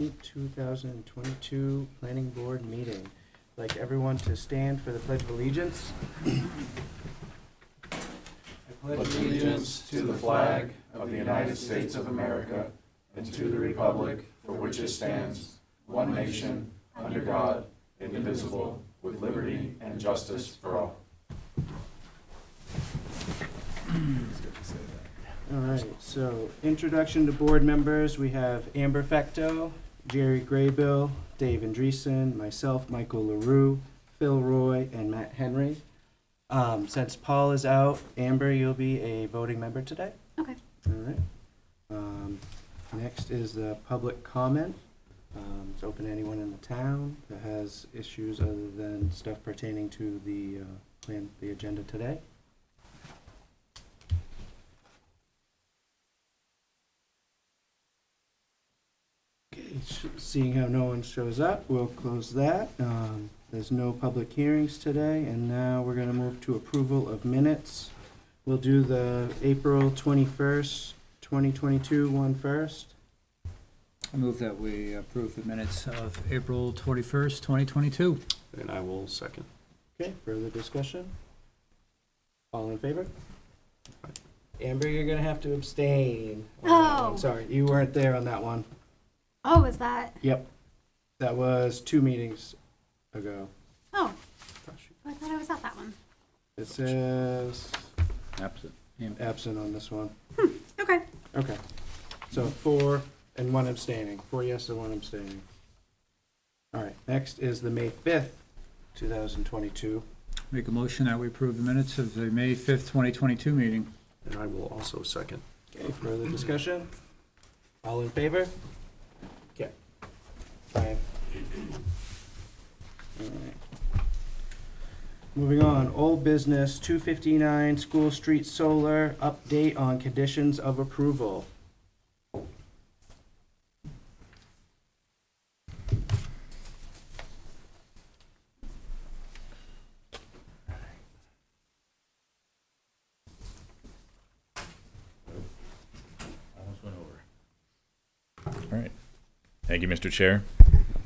2022 Planning Board meeting. I'd like everyone to stand for the Pledge of Allegiance. I pledge allegiance to the flag of the United States of America and to the republic for which it stands, one nation, under God, indivisible, with liberty and justice for all. All right, so introduction to board members. We have Amber Fecto, Jerry Graybill, Dave Andreessen, myself, Michael LaRue, Phil Roy, and Matt Henry. Since Paul is out, Amber, you'll be a voting member today. Okay. All right. Next is the public comment. It's open to anyone in the town that has issues other than stuff pertaining to the the agenda today. Okay, seeing how no one shows up, we'll close that. There's no public hearings today, and now we're going to move to approval of minutes. We'll do the April 21st, 2022 one first. I move that we approve the minutes of April 21st, 2022. And I will second. Okay, further discussion? All in favor? Amber, you're going to have to abstain. on that one. Oh. Sorry, you weren't there on that one. Oh, is that? Yep. That was 2 meetings ago. Oh, I thought I was at that one. It says Absent. absent on this one. Okay. Okay. So 4 and 1 abstaining. 4 yes and 1 abstaining. All right, next is the May 5th, 2022. Make a motion that we approve the minutes of the May 5th, 2022 meeting. And I will also second. Okay, further discussion? All in favor? Okay. 5. All right. Moving on, old business, 259 School Street Solar, update on conditions of approval. All right. Thank you, Mr. Chair.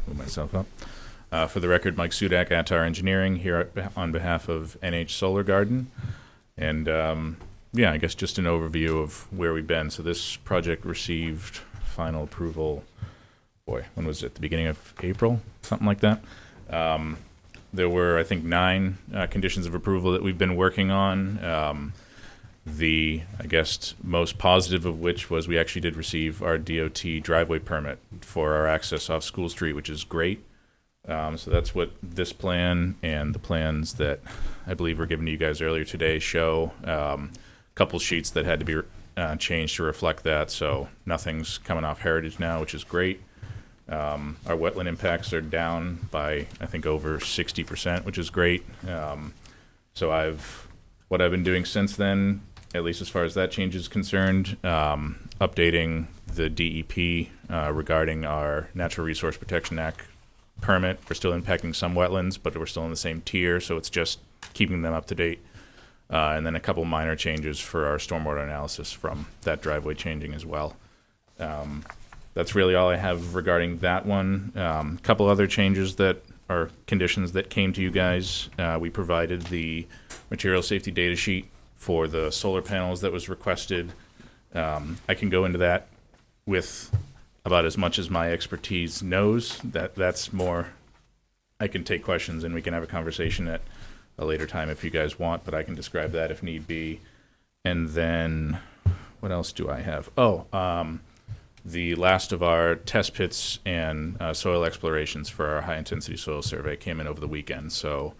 Move myself up. For the record, Mike Sudak, Attar Engineering, here on behalf of NH Solar Garden. And yeah, I guess just an overview of where we've been. So this project received final approval, boy, when was it? The beginning of April? Something like that. There were, I think, 9 conditions of approval that we've been working on. I guess, most positive of which was we actually did receive our DOT driveway permit for our access off School Street, which is great. So that's what this plan and the plans that I believe were given to you guys earlier today show. A couple sheets that had to be changed to reflect that, so nothing's coming off Heritage now, which is great. Our wetland impacts are down by, I think, over 60%, which is great. So what I've been doing since then, at least as far as that change is concerned, updating the DEP regarding our Natural Resource Protection Act permit. We're still impacting some wetlands, but we're still in the same tier, so it's just keeping them up to date. And then a couple minor changes for our stormwater analysis from that driveway changing as well. That's really all I have regarding that one. A couple other changes that are conditions that came to you guys. We provided the material safety data sheet for the solar panels that was requested. I can go into that with about as much as my expertise knows. That's more, I can take questions and we can have a conversation at a later time if you guys want, but I can describe that if need be. And then, what else do I have? The last of our test pits and soil explorations for our high-intensity soil survey came in over the weekend. So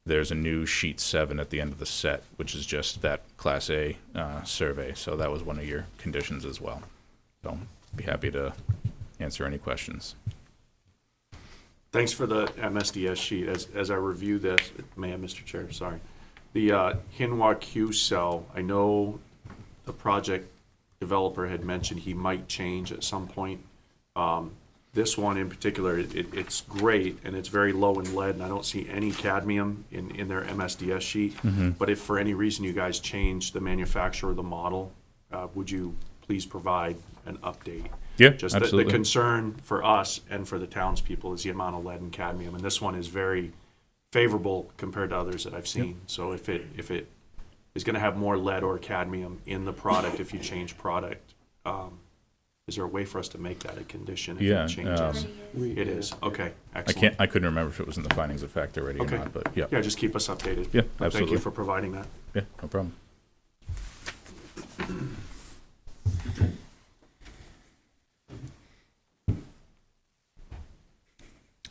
there's a new sheet 7 at the end of the set, which is just that Class A survey. So that was one of your conditions as well. So be happy to answer any questions. Thanks for the MSDS sheet. As I review this, Mr. Chair, sorry. The Hinwa Q cell, I know the project developer had mentioned he might change at some point. This one in particular, it's great, and it's very low in lead, and I don't see any cadmium in their MSDS sheet. Mm-hmm. But if for any reason you guys change the manufacturer of the model, would you please provide an update? Yeah, Just absolutely. the concern for us and for the townspeople is the amount of lead and cadmium, and this one is very favorable compared to others that I've seen. So if it is gonna have more lead or cadmium in the product if you change product, is there a way for us to make that a condition if Yeah, it changes? Already is. It is, okay, I excellent. couldn't remember if it was in the findings of fact already or Okay. not, but yeah. Yeah, just keep us updated. Yeah, Thank absolutely. you for providing that. Yeah, no problem. I'd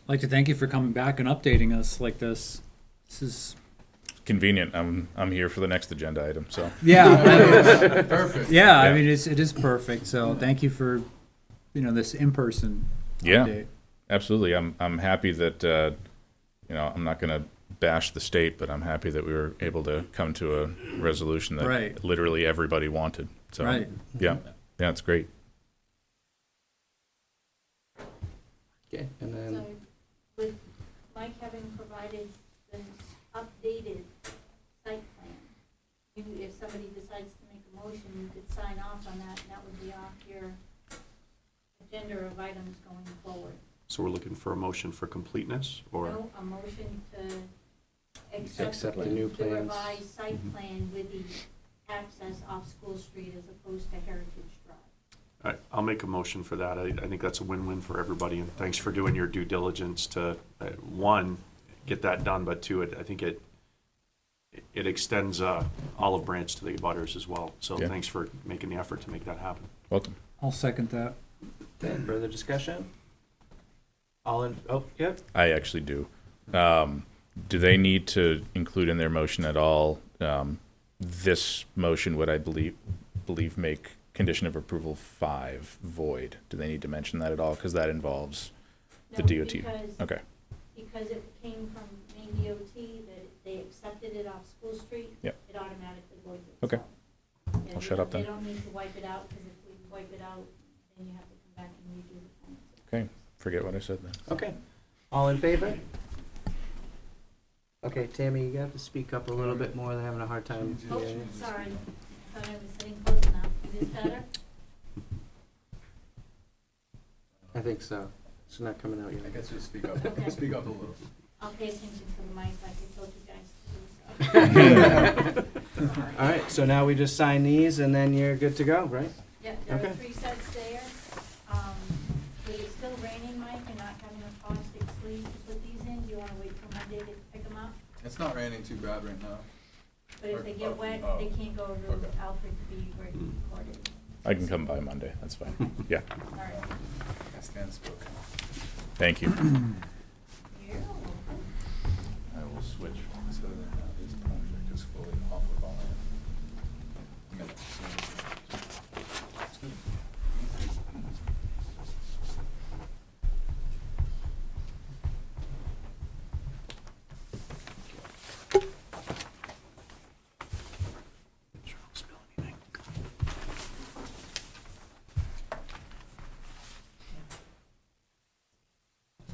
like to thank you for coming back and updating us like this. This is, Convenient. I'm here for the next agenda item, so. yeah. Perfect. Yeah, I Yeah. mean, it is perfect, so thank you for, this in-person Yeah, update. absolutely. I'm happy that, I'm not gonna bash the state, but I'm happy that we were able to come to a resolution that Right. literally everybody wanted. So, Right. yeah, it's great. Okay, and then, So with Mike having provided the updated site plan, if somebody decides to make a motion, you could sign off on that, and that would be off your agenda of items going forward. So we're looking for a motion for completeness, or? No, a motion to Accept the accept new the plans. revised site Mhm. plan with the access off School Street as opposed to Heritage Drive. All right, I'll make a motion for that. I think that's a win-win for everybody, and thanks for doing your due diligence to, one, get that done, but two, I think it extends olive branch to the abutters as well. So Yeah. thanks for making the effort to make that happen. Welcome. I'll second that. okay, further discussion? All in, oh, yep, I actually do. Do they need to include in their motion at all, this motion would I believe make condition of approval 5 void? Do they need to mention that at all? Because that involves the No, DOT. Okay, Because it came from Maine DOT, that they accepted it off School Street. Yep. It automatically voids Okay. itself. Yeah, I'll they shut up don't- then. They don't need to wipe it out, because if we wipe it out, then you have to come back and redo the plans. okay. Forget what I said then. okay. All in favor? Okay, Tammy, you have to speak up a little bit more, they're having a hard time Oh, hearing you. sorry, I thought I was sitting close enough. Is this better? I think so. It's not coming out I yet. guess just speak up, Okay. speak up a little. I'll pay attention to the mic like I told you guys to do, so. All right, so now we just sign these and then you're good to go, right? Yep, there Okay. are 3 sets there. With it still raining, Mike, and not having a caustic sleeve to put these in, do you wanna wait till Monday to pick them up? It's not raining too bad right now. But if they get wet, Oh. they can't go to Okay. Alfred to be recorded. I can come by Monday. That's fine. Yeah, All right. I stand spoken. thank you. You're welcome. I will switch. So this project is fully off of all minutes. Make sure I don't spill anything.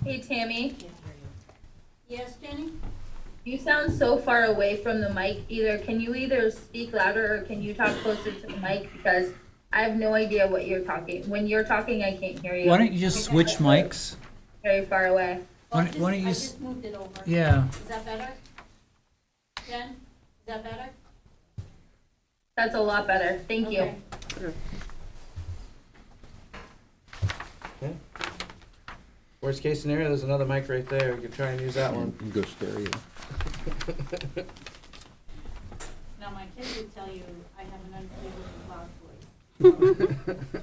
Hey Tammy, Yes, Jenny? you sound so far away from the mic. Can you either speak louder or can you talk closer to the mic? Because I have no idea what you're talking. When you're talking, I can't hear you. Why don't you just switch mics? Very far away. Well, Why don't you I s- just moved it over. Yeah. Is that better? Jen, is that better? That's a lot better. Thank you. Okay. Worst case scenario, there's another mic right there, we could try and use that one. Go stereo. Now, my kids would tell you I have an unbelievably loud voice.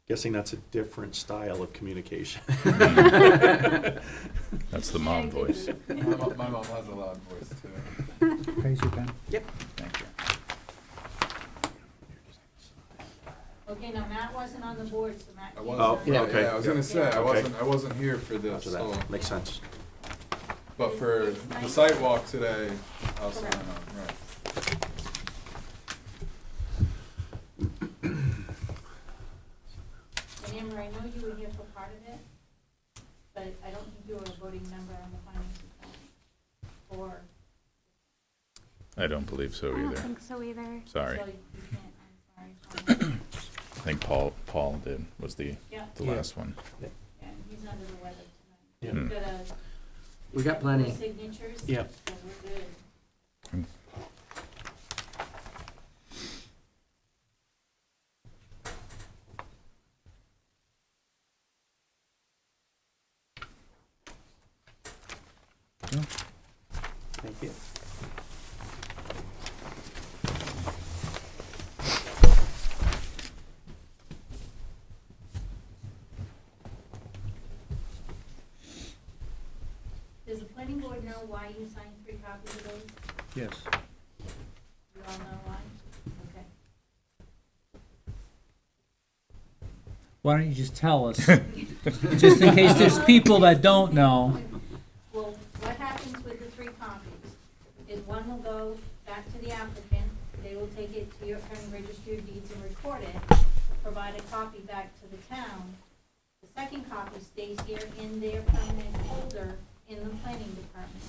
Guessing that's a different style of communication. That's the mom voice. My mom has a loud voice too. Raise your pen. Thank you. Okay, now Matt wasn't on the board, so Matt. I can't wasn't. Oh, sign. Yeah, okay. I was gonna say I Okay. wasn't here for this. After So, that, makes sense. but for the site walk today, I'll sign on. Right. And Amber, I know you were here for part of it, but I don't think you were a voting member on the finance and planning. Or, I don't believe so I don't either. think so either. Sorry. so you can't, I'm sorry. I think Paul did, was the Yeah, Yeah. last one. and he's under the weather Yeah. tonight. We've got We got four plenty. signatures. Yep. So we're good. Thank you. Does the planning board know why you signed 3 copies of those? Yes. You all know why? Okay. Why don't you just tell us? Just in case there's people that don't know. Well, what happens with the 3 copies is one will go back to the applicant, they will take it to your county registry of deeds and record it, provide a copy back to the town. The second copy stays here in their permanent folder in the planning department.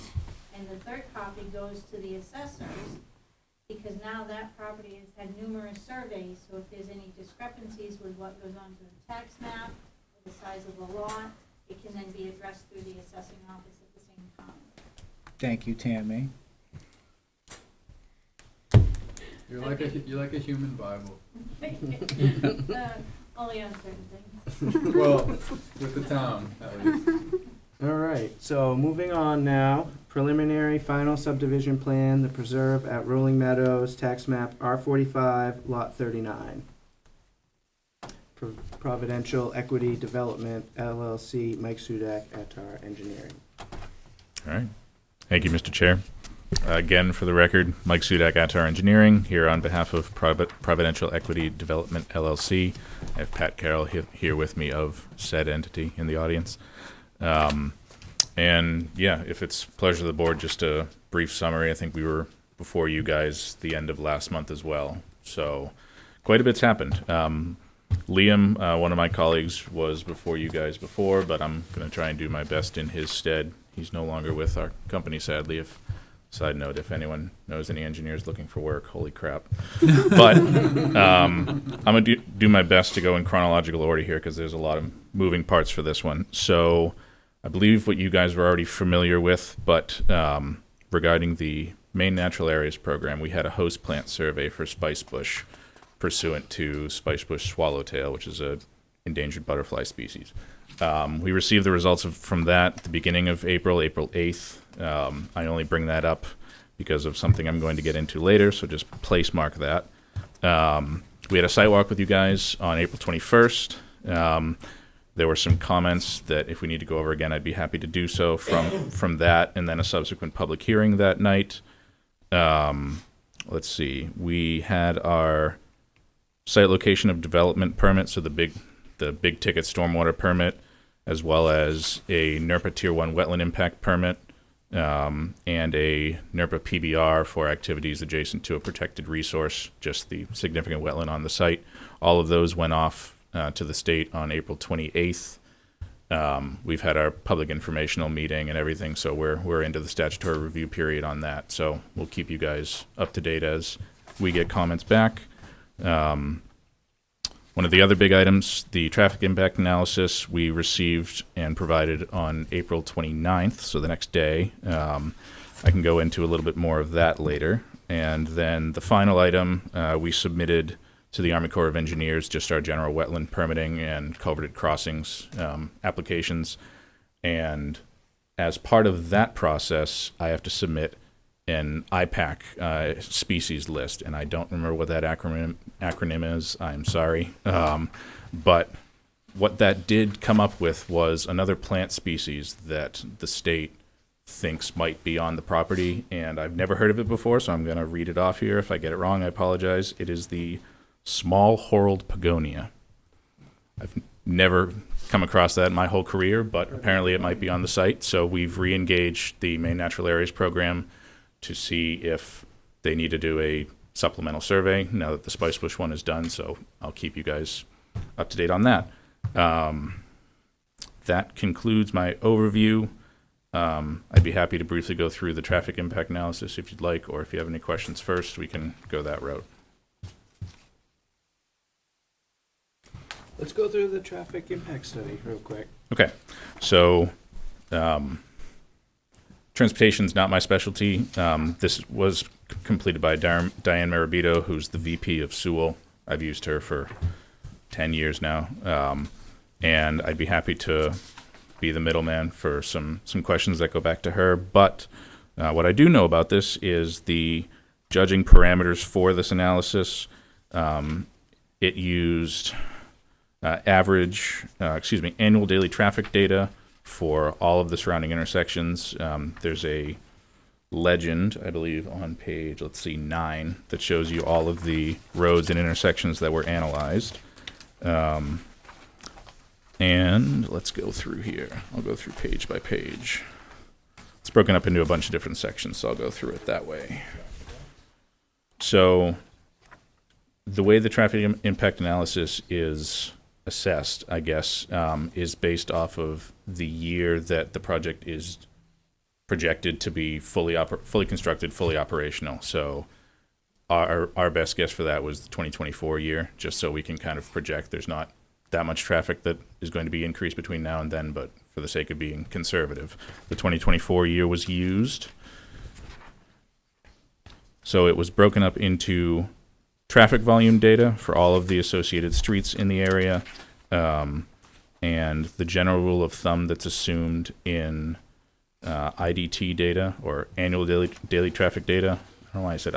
And the third copy goes to the assessors, because now that property has had numerous surveys, so if there's any discrepancies with what goes on to the tax map, the size of the lot, it can then be addressed through the assessing office at the same time. Thank you, Tammy. You're like a human Bible. Only on certain things. Well, with the town, at least. All right, so moving on now, preliminary final subdivision plan, the preserve at Rolling Meadows, tax map R45, lot 39. Providential Equity Development LLC, Mike Sudak, Atar Engineering. All right. Thank you, Mr. Chair. Again, for the record, Mike Sudak, Atar Engineering, here on behalf of Providential Equity Development LLC. I have Pat Carroll here with me of said entity in the audience. And yeah, if it's pleasure of the board, just a brief summary. I think we were before you guys the end of last month as well. So quite a bit's happened. Liam, one of my colleagues, was before you guys before, but I'm going to try and do my best in his stead. He's no longer with our company, sadly. Side note, if anyone knows any engineers looking for work, holy crap. But I'm going to do my best to go in chronological order here because there's a lot of moving parts for this one. So I believe what you guys were already familiar with, but regarding the Maine Natural Areas Program, we had a host plant survey for spicebush pursuant to spicebush swallowtail, which is a endangered butterfly species. We received the results from that at the beginning of April 8th. I only bring that up because of something I'm going to get into later, so just place mark that. We had a site walk with you guys on April 21st. There were some comments that if we need to go over again, I'd be happy to do so from that, and then a subsequent public hearing that night. Let's see. We had our site location of development permit, so the big ticket stormwater permit, as well as a NERPA Tier 1 wetland impact permit, and a NERPA PBR for activities adjacent to a protected resource, just the significant wetland on the site. All of those went off to the state on April 28th. We've had our public informational meeting and everything, so we're into the statutory review period on that. So we'll keep you guys up to date as we get comments back. One of the other big items, the traffic impact analysis, we received and provided on April 29th, so the next day. I can go into a little bit more of that later. And then the final item, we submitted to the Army Corps of Engineers just our general wetland permitting and culverted crossings applications. And as part of that process, I have to submit an IPAC species list, and I don't remember what that acronym is. I'm sorry. But what that did come up with was another plant species that the state thinks might be on the property, and I've never heard of it before, so I'm going to read it off here. If I get it wrong, I apologize. It is the small whorled pogonia. I've never come across that in my whole career, but apparently it might be on the site, so we've re-engaged the Maine Natural Areas Program to see if they need to do a supplemental survey now that the spicebush one is done, so I'll keep you guys up to date on that. That concludes my overview. I'd be happy to briefly go through the traffic impact analysis if you'd like, or if you have any questions first, we can go that route. Let's go through the traffic impact study real quick. Okay, so transportation's not my specialty. This was completed by Diane Marabito, who's the VP of Sewell. I've used her for 10 years now, and I'd be happy to be the middleman for some questions that go back to her. But what I do know about this is the judging parameters for this analysis. It used annual daily traffic data for all of the surrounding intersections. There's a legend, I believe, on page, 9, that shows you all of the roads and intersections that were analyzed. And let's go through here. I'll go through page by page. It's broken up into a bunch of different sections, so I'll go through it that way. So the way the traffic impact analysis is assessed, I guess, is based off of the year that the project is projected to be fully constructed, fully operational. So our best guess for that was the 2024 year, just so we can kind of project there's not that much traffic that is going to be increased between now and then, but for the sake of being conservative, the 2024 year was used. So it was broken up into traffic volume data for all of the associated streets in the area, and the general rule of thumb that's assumed in IDT data, or annual daily traffic data, I don't know why I said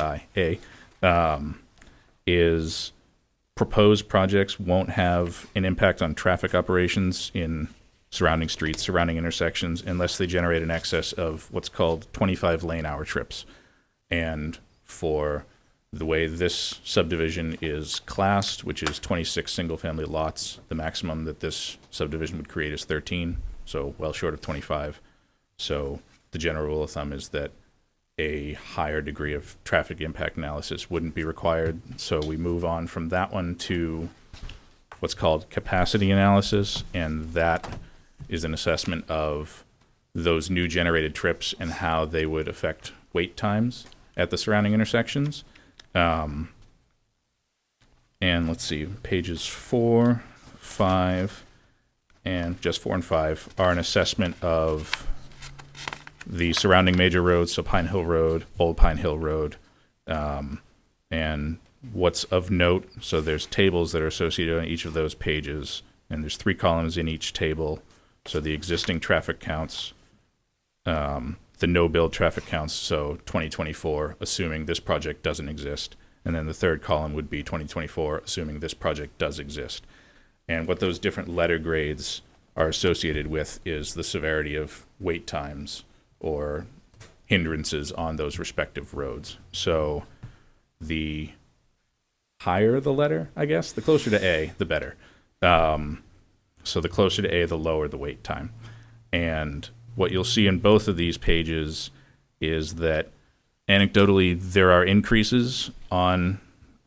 is proposed projects won't have an impact on traffic operations in surrounding streets, surrounding intersections, unless they generate an excess of what's called 25 lane-hour trips. And for the way this subdivision is classed, which is 26 single-family lots, the maximum that this subdivision would create is 13, so well short of 25. So the general rule of thumb is that a higher degree of traffic impact analysis wouldn't be required. So we move on from that one to what's called capacity analysis, and that is an assessment of those new generated trips and how they would affect wait times at the surrounding intersections. And let's see, pages 4, 5, and just 4 and 5 are an assessment of the surrounding major roads, so Pine Hill Road, Old Pine Hill Road, and what's of note, so there's tables that are associated on each of those pages, and there's 3 columns in each table. So the existing traffic counts, the no-build traffic counts, so 2024, assuming this project doesn't exist, and then the third column would be 2024, assuming this project does exist. And what those different letter grades are associated with is the severity of wait times or hindrances on those respective roads. So the higher the letter, I guess, the closer to A, the better. So the closer to A, the lower the wait time. And what you'll see in both of these pages is that anecdotally there are increases on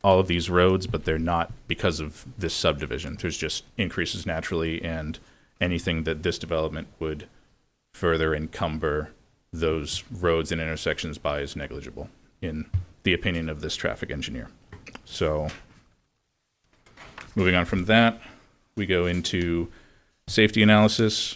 all of these roads, but they're not because of this subdivision. There's just increases naturally, and anything that this development would further encumber those roads and intersections by is negligible, in the opinion of this traffic engineer. So moving on from that, we go into safety analysis.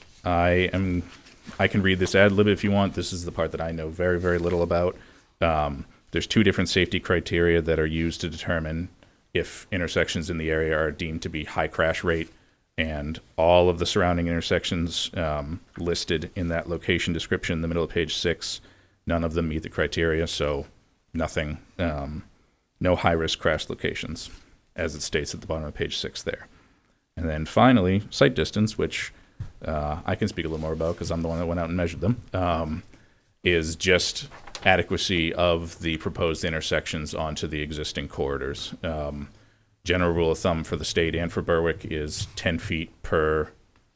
I can read this ad lib if you want. This is the part that I know very, very little about. There's 2 different safety criteria that are used to determine if intersections in the area are deemed to be high crash rate, and all of the surrounding intersections listed in that location description in the middle of page 6, none of them meet the criteria, so nothing, no high-risk crash locations, as it states at the bottom of page 6 there. And then finally, sight distance, which I can speak a little more about because I'm the one that went out and measured them, is just adequacy of the proposed intersections onto the existing corridors. General rule of thumb for the state and for Berwick is 10 feet per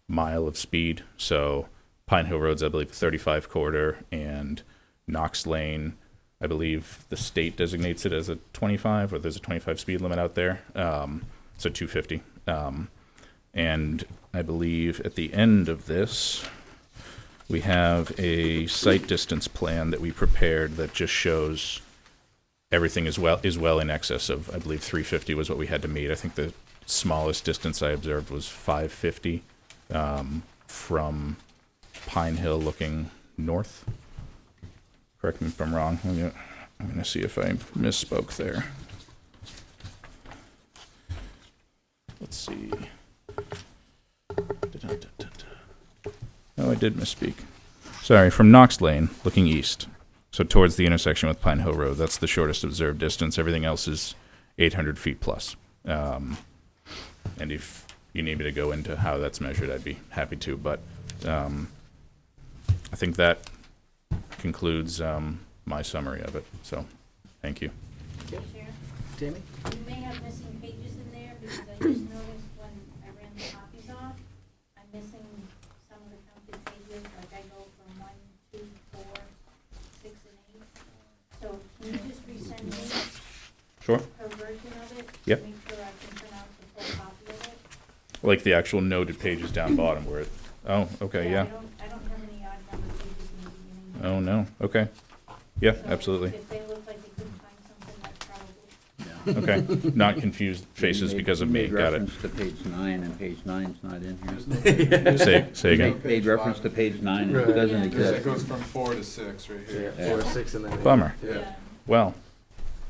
mile of speed. So Pine Hill Road's, I believe, a 35 corridor, and Knox Lane, I believe the state designates it as a 25, or there's a 25 speed limit out there. So 250. And I believe at the end of this, we have a sight distance plan that we prepared that just shows everything is well in excess of, I believe 350 was what we had to meet. I think the smallest distance I observed was 550 from Pine Hill looking north. Correct me if I'm wrong. I'm gonna see if I misspoke there. Let's see. Oh, I did misspeak. Sorry, from Knox Lane, looking east. So towards the intersection with Pine Hill Road. That's the shortest observed distance. Everything else is 800 feet plus. And if you need me to go into how that's measured, I'd be happy to. But I think that concludes my summary of it. So, thank you. Chair, Tammy? you may have missing pages in there because I just noticed when I ran the copies off, I'm missing some of the counted pages, like I go from 1, 2, 4, 6, and 8. So can you just resend me Sure. her version of it? Yep. Make sure I can print out the full copy of it. Like the actual noted pages down bottom where it. Oh, okay, yeah. I don't have any odd number pages in the beginning. Oh, no. Okay. Yeah, So absolutely. If they look like they couldn't find something, that's probably. Okay. Not confused faces because of me. Got it. Made reference to page 9, and page 9's not in here. Say again. Made reference to page 9, and it Right. doesn't Yeah. Because it exist. goes from 4 to 6 right here. Yeah, 4, 6, and then 8. Bummer. Yeah. Well,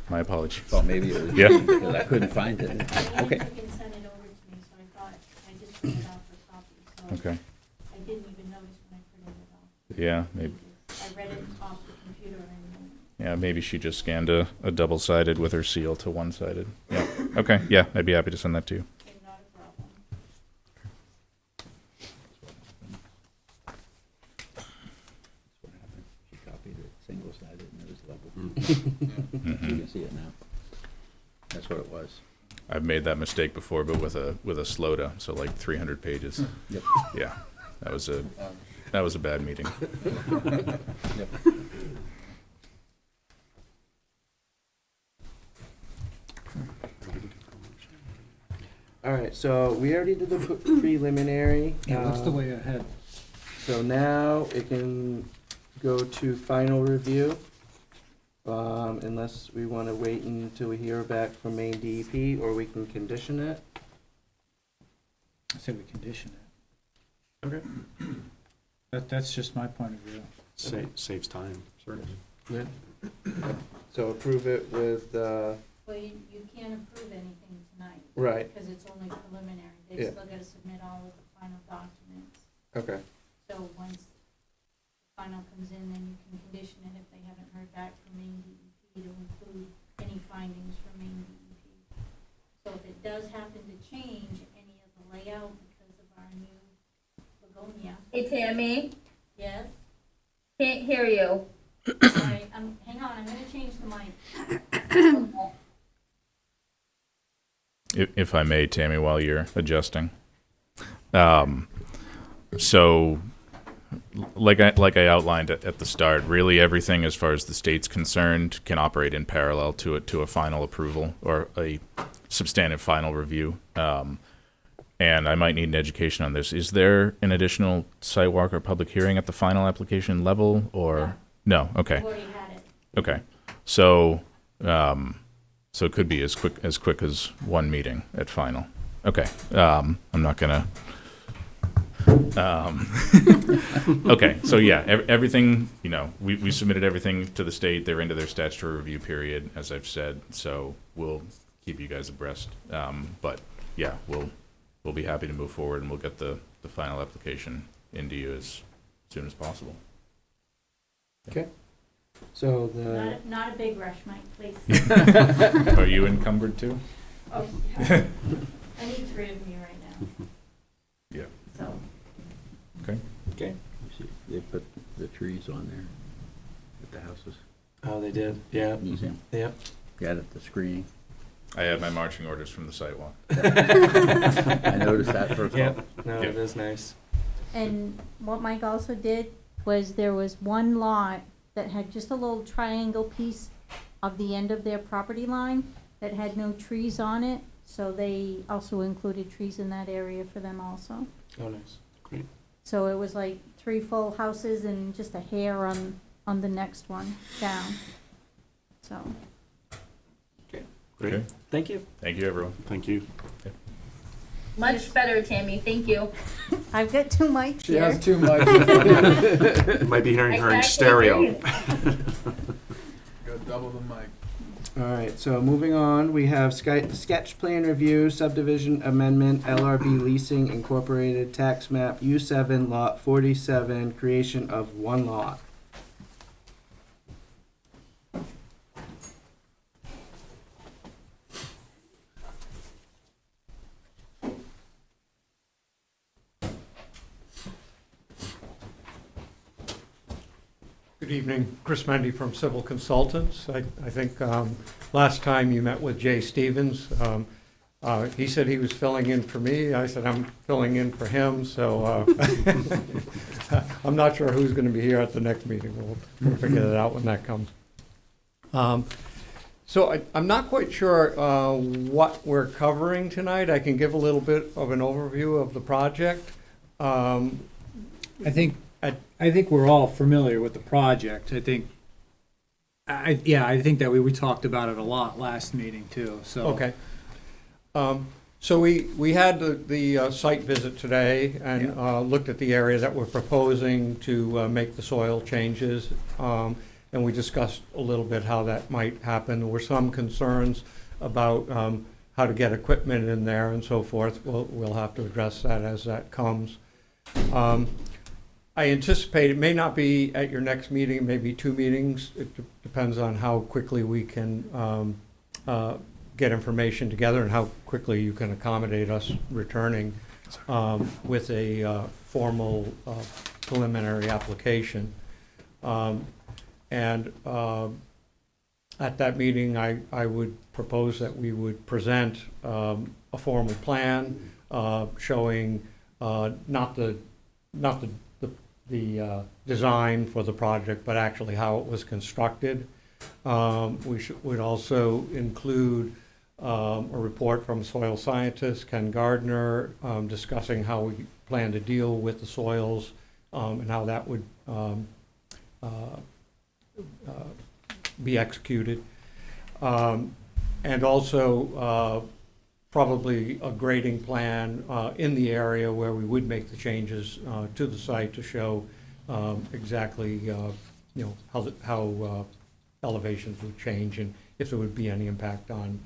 my apologies. Thought maybe it was, Yeah. because I couldn't find it. Maybe Okay. you can send it over to me, so I thought, I just printed out the copy, so Okay. I didn't even notice when I printed it off. Yeah, maybe. I read it off the computer and. Yeah, maybe she just scanned a double-sided with her seal to one-sided. Yeah. Okay. Yeah, I'd be happy to send that to you. Not a problem. What happened. She copied it single-sided, and it was double. You Mhm. can see it now. That's what it was. I've made that mistake before, but with a Sloda, so like 300 pages. Yep. Yeah, that was a bad meeting. Yep. All right, so we already did the preliminary. Yeah, what's the uh, way ahead? So now it can go to final review, unless we want to wait until we hear back from Maine DEP, or we can condition it. I say we condition it. Okay. That's just my point of view. Saves time, certainly. Good. So approve it with, Well, you can't approve anything tonight. right, Because it's only preliminary. Yeah. They've still got to submit all of the final documents. okay. So once the final comes in, then you can condition it if they haven't heard back from Maine DEP to include any findings from Maine DEP. So if it does happen to change any of the layout because of our new begonia, Hey, Tammy, yes? can't hear you. All right, hang on, I'm gonna change the mic. If I may, Tammy, while you're adjusting. So, like I outlined at the start, really everything as far as the state's concerned can operate in parallel to a final approval or a substantive final review. And I might need an education on this. Is there an additional site walk or public hearing at the final application level, or no? Okay. I've already had it. Okay. So, so it could be as quick as one meeting at final. Okay. I'm not gonna. Okay. So yeah, everything. You know, we submitted everything to the state. They're into their statutory review period, as I've said. So we'll keep you guys abreast. But yeah, we'll be happy to move forward, and we'll get the final application into you as soon as possible. So the, Not a big rush, Mike, please. Are you encumbered too? Oh, I need 3 of you right now. Yeah. So, okay. You see, they put the trees on there at the houses. Oh, they did, yeah, Museum. yep. Got it, the screening. I have my marching orders from the sidewalk. I noticed that first of all. Yep, no, Yep. it is nice. and what Mike also did was there was one lot that had just a little triangle piece of the end of their property line that had no trees on it, so they also included trees in that area for them also. Oh, nice. So it was like 3 full houses and just a hair on the next one down. So, Great. Okay. Thank you. Thank you, everyone. Thank you. Much better, Tammy, thank you. I've got two mics She here. has too much. You might be hearing her I in can't stereo. hear you. Go double the mic. All right, so moving on, we have sketch plan review, subdivision amendment, LRB Leasing Incorporated, tax map U7, lot 47, creation of one lot. Good evening, Chris Mendy from Civil Consultants. I think last time you met with Jay Stevens, he said he was filling in for me. I said I'm filling in for him, so I'm not sure who's going to be here at the next meeting. We'll figure that out when that comes. So I'm not quite sure what we're covering tonight. I can give a little bit of an overview of the project. I think we're all familiar with the project. I think that we talked about it a lot last meeting too, so. Okay. So we had the site visit today and looked at the area that we're proposing to make the soil changes. And we discussed a little bit how that might happen. There were some concerns about how to get equipment in there and so forth. We'll have to address that as that comes. I anticipate it may not be at your next meeting, maybe 2 meetings. It depends on how quickly we can get information together and how quickly you can accommodate us returning with a formal preliminary application. And at that meeting, I would propose that we would present a formal plan showing not the design for the project, but actually how it was constructed. Would also include a report from soil scientist Ken Gardner discussing how we plan to deal with the soils and how that would be executed. And also probably a grading plan in the area where we would make the changes to the site to show exactly how elevations would change and if there would be any impact on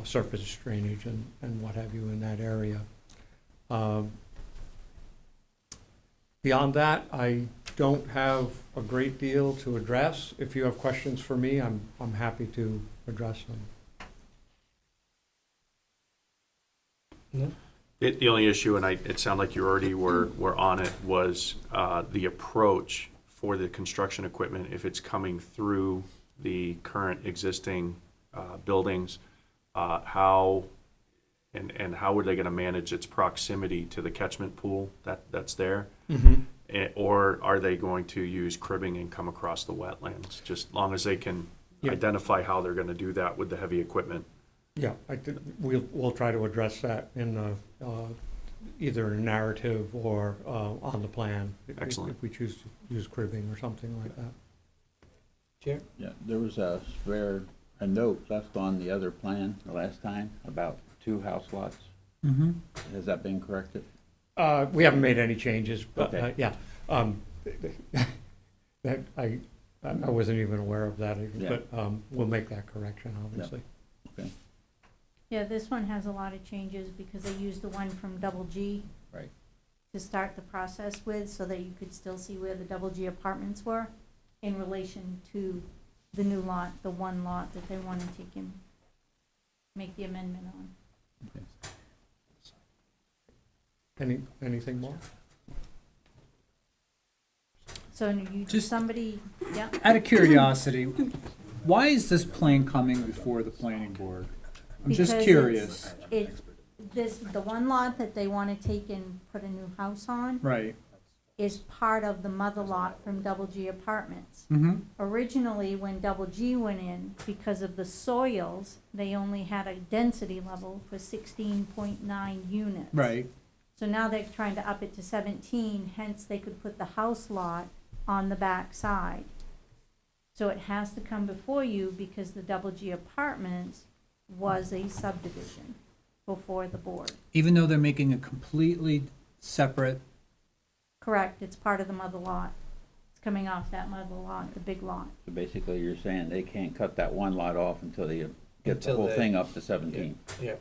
surface drainage and what have you in that area. Beyond that, I don't have a great deal to address. If you have questions for me, I'm happy to address them. The only issue, and it sounded like you already were on it, was the approach for the construction equipment if it's coming through the current existing buildings. How are they going to manage its proximity to the catchment pool that's there? Mm-hmm. Or are they going to use cribbing and come across the wetlands? Just as long as they can identify how they're going to do that with the heavy equipment. Yeah, I think we'll try to address that in either a narrative or on the plan. Excellent. If we choose to use cribbing or something like that. Chair? Yeah, there was a note left on the other plan the last time about 2 house lots. Mm-hmm. Has that been corrected? We haven't made any changes, but Okay. yeah. That I wasn't even aware of that, but we'll make that correction, obviously. Okay. Yeah, this one has a lot of changes because they used the one from Double G. Right. To start the process with, so that you could still see where the Double G apartments were in relation to the new lot, the one lot that they want to take and make the amendment on. Okay. Anything more? So you, Just- somebody, yeah, Out of curiosity, why is this plan coming before the planning board? I'm just Because curious. the one lot that they want to take and put a new house on Right. is part of the mother lot from Double G Apartments. Mm-hmm. Originally, when Double G went in, because of the soils, they only had a density level for 16.9 units. Right. So now they're trying to up it to 17, hence they could put the house lot on the back side. So it has to come before you because the Double G Apartments was a subdivision. before the board. Even though they're making a completely separate, Correct, it's part of the mother lot. It's coming off that mother lot, the big lot. So basically, you're saying they can't cut that one lot off until they get the Until whole they- thing up to 17. Yeah,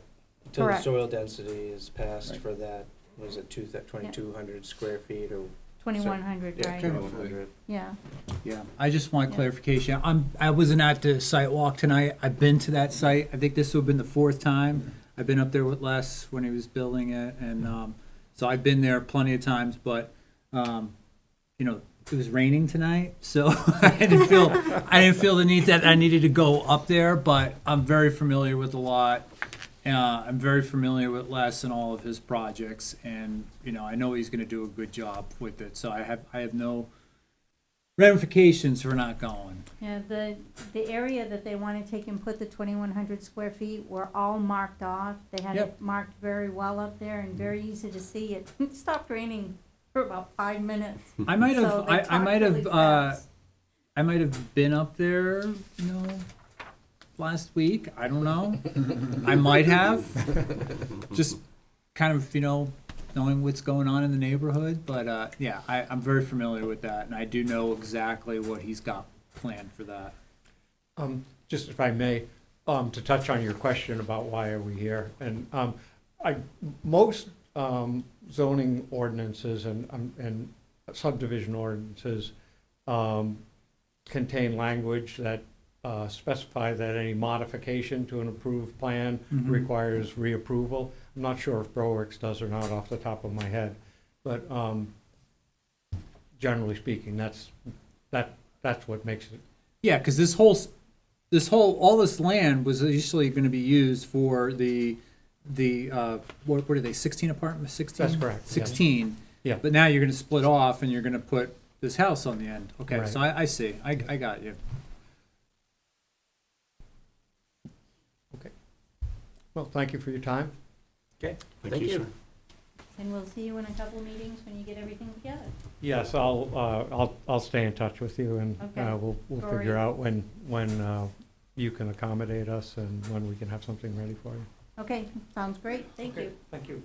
until the Correct. soil density is passed Right. for that, was it 2,200 square feet or? 2,100, Yeah, right? 2,100. Yeah. yeah, I just want Yeah. clarification. I wasn't at the site walk tonight. I've been to that site. I think this would have been the fourth time. I've been up there with Les when he was building it, and, so I've been there plenty of times, but, you know, it was raining tonight, so I didn't feel the need that I needed to go up there, but I'm very familiar with the lot. I'm very familiar with Les and all of his projects, and, you know, I know he's gonna do a good job with it, so I have no ramifications for not going. Yeah, the area that they want to take and put the 2,100 square feet were all marked off. They had Yep. it marked very well up there and very easy to see. It stopped raining for about 5 minutes. I might have, So they I talked might really have, fast. I might have been up there, you know, last week. I don't know. I might have. Just kind of, you know, knowing what's going on in the neighborhood. But yeah, I'm very familiar with that, and I do know exactly what he's got planned for that. Just if I may, to touch on your question about why are we here, and most zoning ordinances and subdivision ordinances contain language that specify that any modification to an approved plan requires reapproval. I'm not sure if Broworks does or not off the top of my head, but generally speaking, that's what makes it. Yeah, because all this land was initially going to be used for the what are they, 16 apartments, 16? That's correct, yeah. 16. Yeah. But now you're going to split off and you're going to put this house on the end. Okay, Right. so I see. I got you. Well, thank you for your time. Okay, Thank you, sir. And we'll see you in a couple meetings when you get everything together. Yes, I'll stay in touch with you, and Okay. we'll Great. figure out when you can accommodate us and when we can have something ready for you. Okay, sounds great. Thank you. Thank you.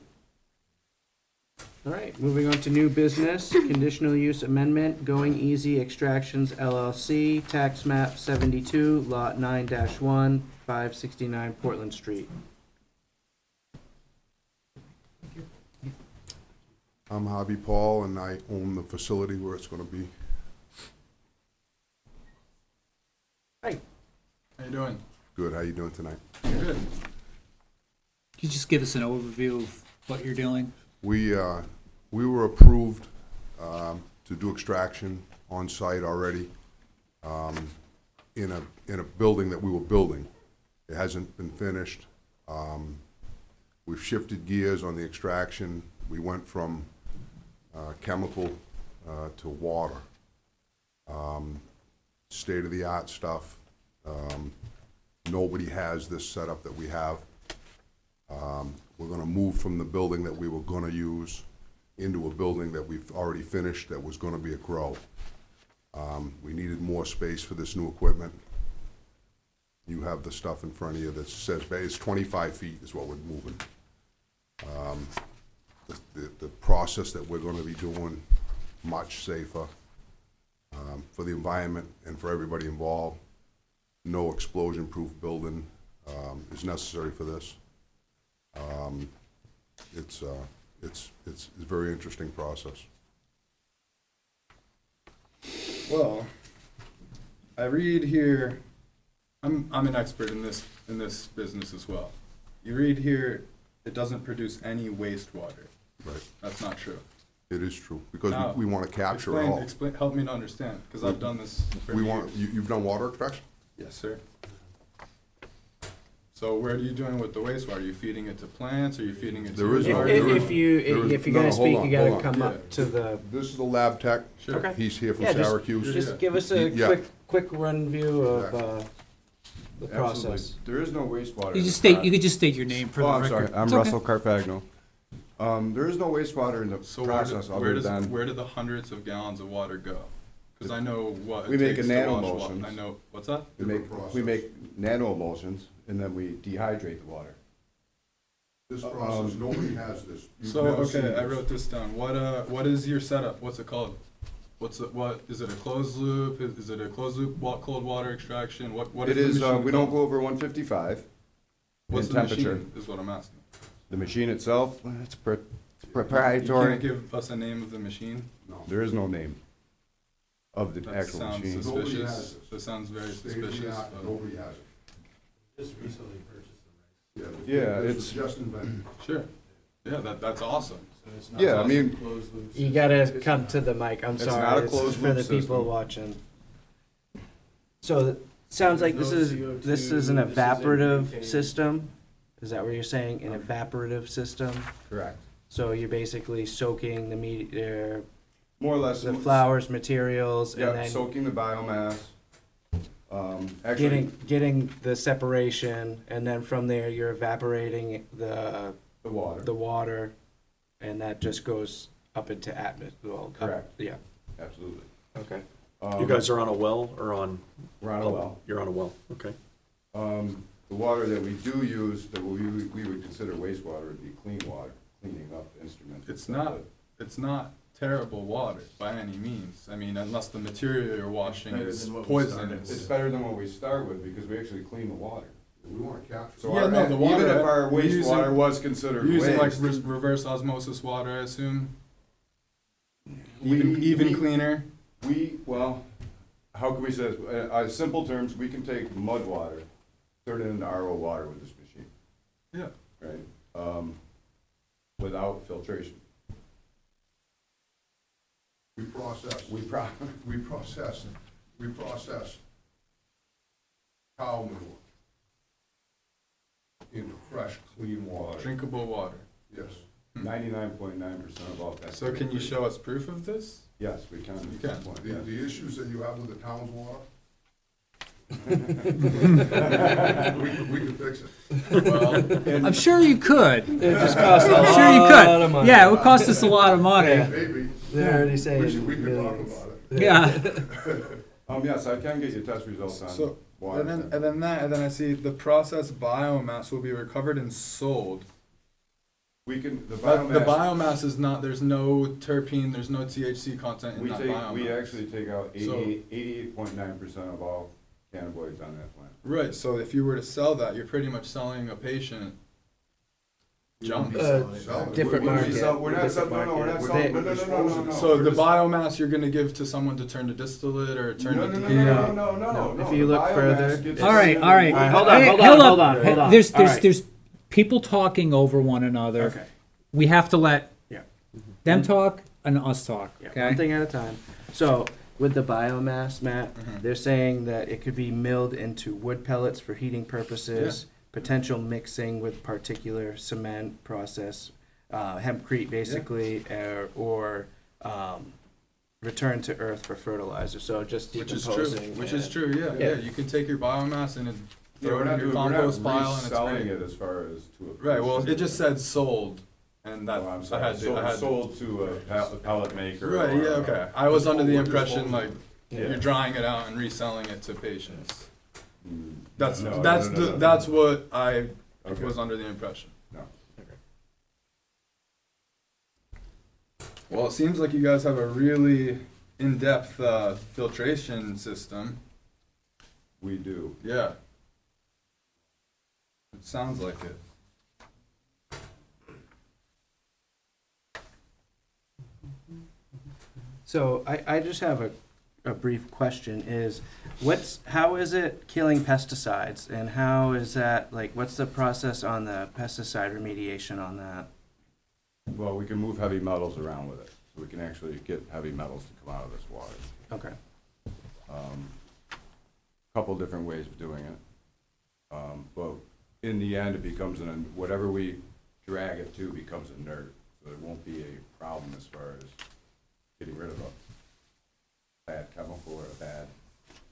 All right, moving on to new business, conditional use amendment, Going Easy Extractions LLC, tax map 72, lot 9-1, 569 Portland Street. I'm Hobby Paul, and I own the facility where it's gonna be. How you doing? Good, how you doing tonight? Good. Could you just give us an overview of what you're doing? We were approved to do extraction on site already in a building that we were building. It hasn't been finished. We've shifted gears on the extraction. We went from chemical to water. State-of-the-art stuff. Nobody has this setup that we have. We're gonna move from the building that we were gonna use into a building that we've already finished that was gonna be a grow. We needed more space for this new equipment. You have the stuff in front of you that says, it's 25 feet is what we're moving. The process that we're gonna be doing, much safer for the environment and for everybody involved. No explosion-proof building is necessary for this. It's a very interesting process. Well, I read here, I'm an expert in this business as well. You read here, it doesn't produce any wastewater. Right. That's not true. It is true, because Now, we wanna capture it all. Explain, help me to understand, because I've done this for We years. want, you've done water extraction? Yes, sir. So what are you doing with the wastewater? Are you feeding it to plants, or are you feeding it to There your is no- garden? there is- If you're no, gonna hold speak, on, you gotta hold on. come Yeah. up to the, This is the lab tech. Sure. Okay. He's here from Yeah, just- Syracuse. just give us a Yeah. quick run view of the process. Absolutely. There is no wastewater. You in just the state. You could just state your name for Oh, the I'm record. sorry. I'm It's okay. Russell Carfagno. There is no wastewater in the So process other than where do the hundreds of gallons of water go? Because I know what We it make takes a to wash nanoemulsions. I know, what's that? we make nano emulsions and then we dehydrate the water. This process, nobody has this. You've So, never seen okay, I this. wrote this down. What is your setup? What's it called? What, is it a closed loop? Is it a closed loop cold water extraction? What It is is, the machine we don't called? go over 155. What's in the temperature. machine, is what I'm asking. The machine itself, it's You proprietary. can't give us a name of the machine? No. There is no name of the That actual sounds machine. Nobody suspicious. has this. That sounds very State of the suspicious. art, but- nobody has it. Just recently purchased them. Yeah, This it's- was just invented. Sure. Yeah, that's awesome. Yeah, I mean, You gotta come to the mic, I'm It's sorry. not a It's closed for loop the people system. watching. So, it sounds like this is an evaporative system? Is that what you're saying, an evaporative system? correct. So you're basically soaking the More or less. the flowers, materials, and Yeah, then soaking the biomass. Actually, getting the separation, and then from there, you're evaporating the the water. water, and that just goes up into atmosphere. Well, Correct. Yeah, Absolutely. okay. You guys are on a well or on? We're on a well. You're on a well, okay. The water that we do use, that we would consider wastewater, would be clean water, cleaning up instruments. It's not terrible water by any means. I mean, unless the material you're washing is It's poisonous. better than what we start with, because we actually clean the water. We want to capture. So Yeah, our- no, the water- even if our we're using- wastewater was considered You're using like waste, reverse osmosis water, I assume? We- Even we- cleaner? well, how can we say this? Simple terms, we can take mud water, turn it into RO water with this machine, Yeah. right? Without filtration. We process. We process cow manure into fresh, clean water. Drinkable water. Yes. 99.9% of all pesticides. So can you show us proof of this? Yes, we can. You can. The issues that you have with the town's water, we can fix it. Well, I'm sure you could. It just costs a I'm sure you lot of could. money. Yeah, it would cost us a lot of money. Maybe. They're already saying We can talk millions. about it. Yeah. Yes, I can get you test results on so, water. and then I see the processed biomass will be recovered and sold. We can, the But biomass. the biomass is not, there's no terpene, there's no THC content in We that take, biomass. we actually take out So- 88.9% of all cannabinoids on that plant. Right, so if you were to sell that, you're pretty much selling a patient junk. Sell it. Different We're market. not Different selling, no, we're not market. selling, They- no. So We're the just- biomass you're gonna give to someone to turn to distillate or turn No, to no, no, DNA? no. If you The look biomass further- gets- All right, all right. All right, hold on, Hey, hold on, hold hold on, hold on. There's All right. there's people talking over one another. Okay. We have to let Yeah. them talk and us talk. Yeah, Okay. one thing at a time. So, with the biomass, Matt, Mhm. they're saying that it could be milled into wood pellets for heating purposes, potential mixing with particular cement process, hempcrete basically, or return to earth for fertilizer. So just Which is true, decomposing. which is and- true, yeah, Yeah. yeah, you can take your biomass and Yeah, throw we're it not in your doing, we're compost not pile and it's reselling great. it as far as to a. Right, well, person. it just said sold, and that, Oh, I'm I sorry, had to, I had sold to a pellet maker. Right, or yeah, a- okay, I was under the We're impression disposing. like, Yeah. you're drying it out and reselling it to patients. Mm, That's, no, that's no, no, the, no. that's what I Okay. was under the impression. No. Well, it seems like you guys have a really in-depth filtration system. We do. Yeah. It sounds like it. So I just have a brief question is, how is it killing pesticides, and how is that, like, what's the process on the pesticide remediation on that? Well, we can move heavy metals around with it, so we can actually get heavy metals to come out of this water. Okay. Couple different ways of doing it. But in the end, it becomes whatever we drag it to becomes inert, so it won't be a problem as far as getting rid of a bad chemical or a bad,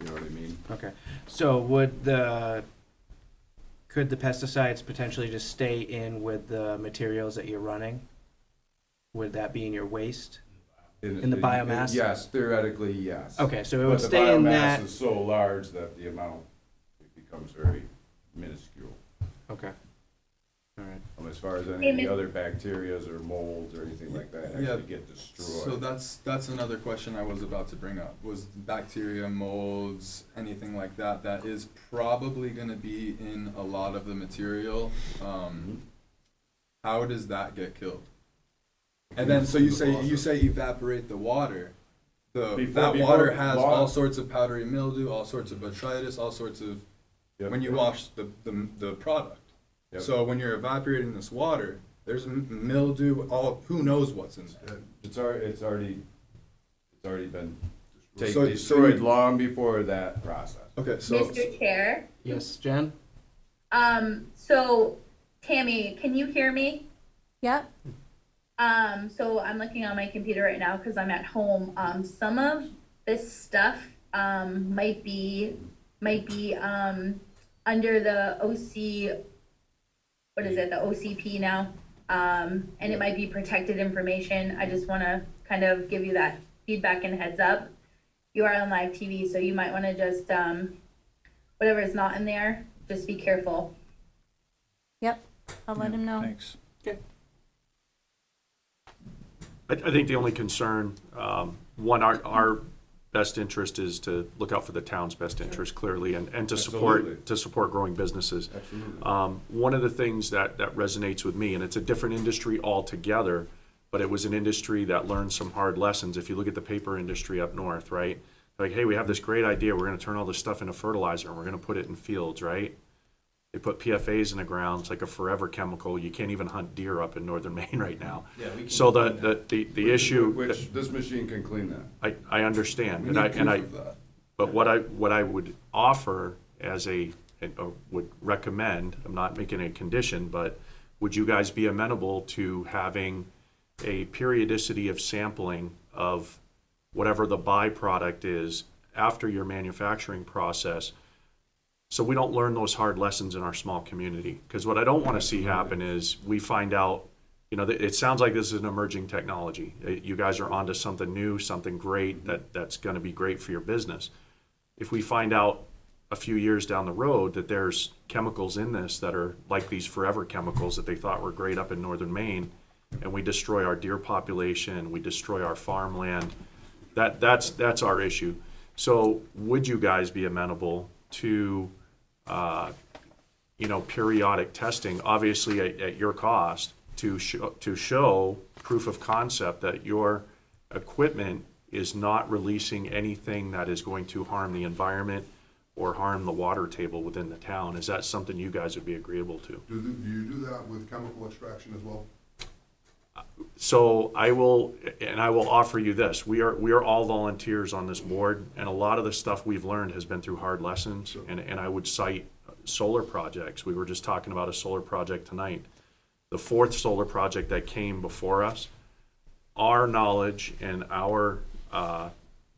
you know what I mean? Okay. So could the pesticides potentially just stay in with the materials that you're running? Would that be in your waste? In the biomass? Yes, theoretically, yes. Okay, so it But would the stay in biomass that. is so large that the amount becomes very minuscule. Okay. All right. As far as any of the other bacterias or molds or anything like that Yeah. actually get destroyed. So that's another question I was about to bring up, was bacteria, molds, anything like that, that is probably gonna be in a lot of the material. How does that get killed? And then, so you say evaporate the water. That water has all sorts of powdery mildew, all sorts of botrytis, all sorts of, when you wash the product. Yep. So when you're evaporating this water, there's mildew, who knows what's in there. It's already been So- destroyed long before that process. Okay, so. Mr. Chair, Yes, Jen? so Tammy, can you hear me? Yep, So I'm looking on my computer right now because I'm at home. Some of this stuff might be under the OC, what is it, the OCP now, and it might be protected information. I just want to kind of give you that feedback and heads up. You are on live TV, so you might want to just whatever is not in there, just be careful. yep, I'll let him know. Thanks. I think the only concern, one, our best interest is to look out for the town's best interest clearly and to Absolutely. support growing businesses. Absolutely. One of the things that resonates with me, and it's a different industry altogether, but it was an industry that learned some hard lessons. If you look at the paper industry up north, right? Like, hey, we have this great idea. We're going to turn all this stuff into fertilizer and we're going to put it in fields, right? They put PFAs in the ground. It's like a forever chemical. You can't even hunt deer up in northern Maine right now. So the issue, Which this machine can clean that. I understand, We and need I, proof of that. but what I would offer as or would recommend, I'm not making a condition, but would you guys be amenable to having a periodicity of sampling of whatever the byproduct is after your manufacturing process, so we don't learn those hard lessons in our small community? Because what I don't want to see happen is we find out, it sounds like this is an emerging technology. You guys are onto something new, something great that's going to be great for your business. If we find out a few years down the road that there's chemicals in this that are like these forever chemicals that they thought were great up in northern Maine, and we destroy our deer population, we destroy our farmland, that's our issue. So would you guys be amenable to periodic testing, obviously at your cost, to show proof of concept that your equipment is not releasing anything that is going to harm the environment or harm the water table within the town? Is that something you guys would be agreeable to? Do you do that with chemical extraction as well? So I will offer you this. We are all volunteers on this board, and a lot of the stuff we've learned has been through hard lessons, and I would cite solar projects. We were just talking about a solar project tonight. The fourth solar project that came before us, our knowledge and our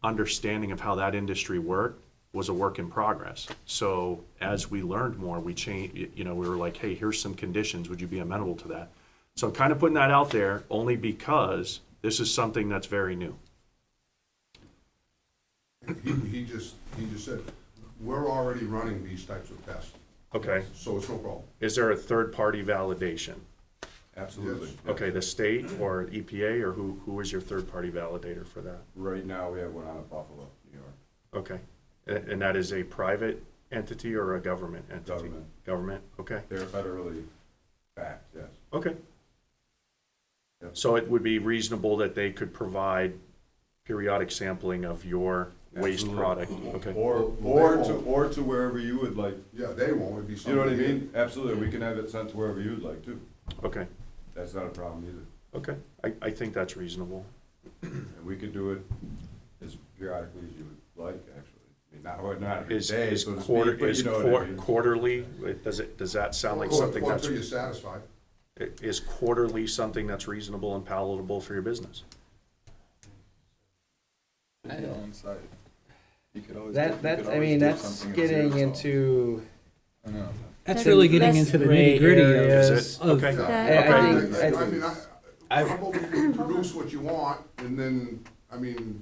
understanding of how that industry worked was a work in progress. So as we learned more, we changed, we were like, hey, here's some conditions. Would you be amenable to that? So I'm kind of putting that out there only because this is something that's very new. He just said, we're already running these types of tests, Okay. so it's no problem. Is there a third-party validation? Absolutely. Yes. Okay, the state or EPA, or who is your third-party validator for that? Right now, we have one out of Buffalo, New York. Okay. And that is a private entity or a government entity? Government. Government, okay. They're federally backed, yes. Okay. Yep. So it would be reasonable that they could provide periodic sampling of your waste Absolutely. product? Okay. Or to wherever you would like. Yeah, they won't, it'd be You something. know what I mean? Absolutely, we can have it sent to wherever you'd like too. Okay. That's not a problem either. Okay. I think that's reasonable. And we could do it as periodically as you would like, actually. I mean, not every Is day, so to quarter, speak, but is you know what I mean. quarterly, does that sound like something Or that's, until you're satisfied. is quarterly something that's reasonable and palatable for your business? On site. You could always. That's getting into. I know. That's That's really getting less into the gray nitty gritty areas. Is it? of Okay. That- I Okay. think- I'm hoping you can produce what you want, and then, I mean,